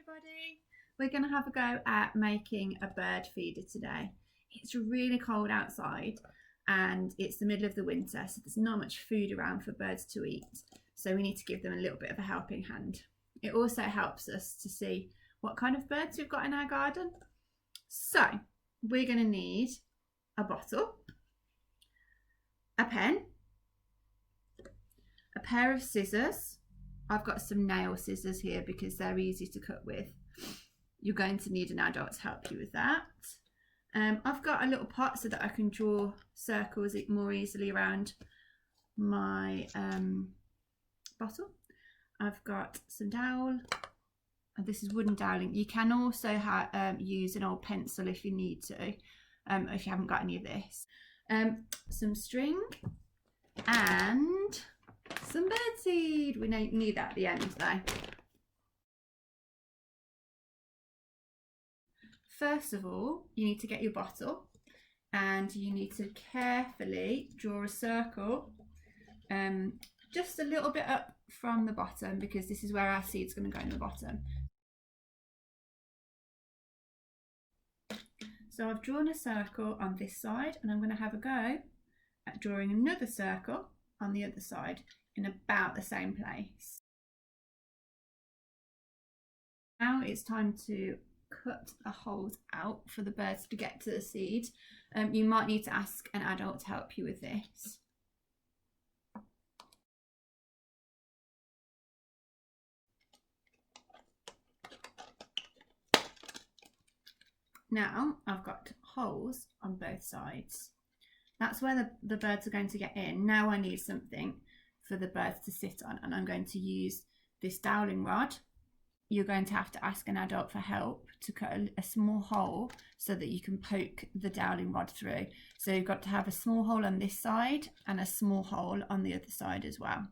everybody. We're going to have a go at making a bird feeder today. It's really cold outside and it's the middle of the winter, so there's not much food around for birds to eat. So we need to give them a little bit of a helping hand. It also helps us to see what kind of birds we've got in our garden. So we're going to need a bottle, a pen, a pair of scissors. I've got some nail scissors here because they're easy to cut with. You're going to need an adult to help you with that. I've got a little pot so that I can draw circles more easily around my bottle. I've got some dowel. This is wooden doweling. You can also use an old pencil if you need to, if you haven't got any of this. Some string and some birdseed. We need that at the end though. First of all, you need to get your bottle and you need to carefully draw a circle just a little bit up from the bottom, because this is where our seed's going to go in the bottom. So I've drawn a circle on this side and I'm going to have a go at drawing another circle on the other side in about the same place. Now it's time to cut the holes out for the birds to get to the seed. You might need to ask an adult to help you with this. Now I've got holes on both sides. That's where the birds are going to get in. Now I need something for the birds to sit on, and I'm going to use this doweling rod. You're going to have to ask an adult for help to cut a small hole so that you can poke the doweling rod through. So you've got to have a small hole on this side and a small hole on the other side as well.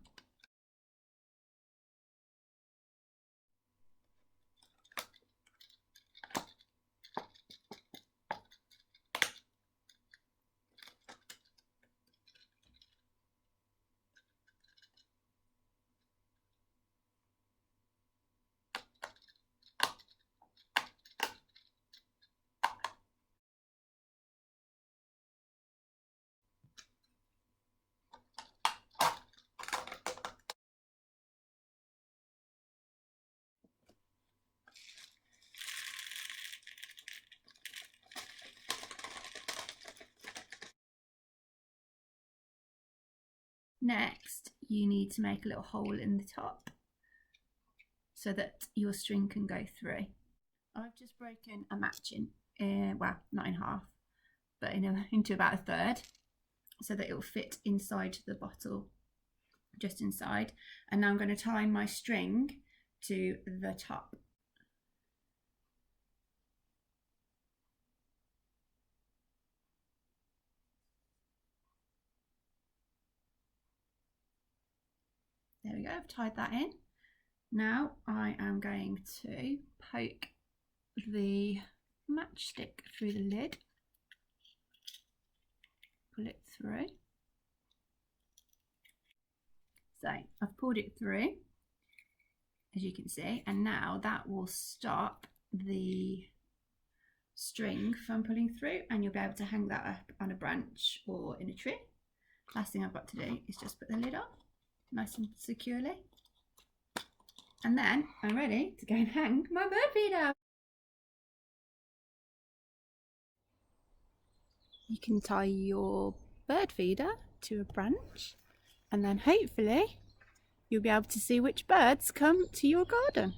Next, you need to make a little hole in the top so that your string can go through. I've just broken a match well, not in half, but into about a third, so that it will fit inside the bottle, just inside. And now I'm going to tie my string to the top. There we go, I've tied that in. Now I am going to poke the matchstick through the lid, pull it through. So I've pulled it through, as you can see, and now that will stop the string from pulling through, and you'll be able to hang that up on a branch or in a tree. Last thing I've got to do is just put the lid on nice and securely, and then I'm ready to go and hang my bird feeder. You can tie your bird feeder to a branch, and then hopefully you'll be able to see which birds come to your garden.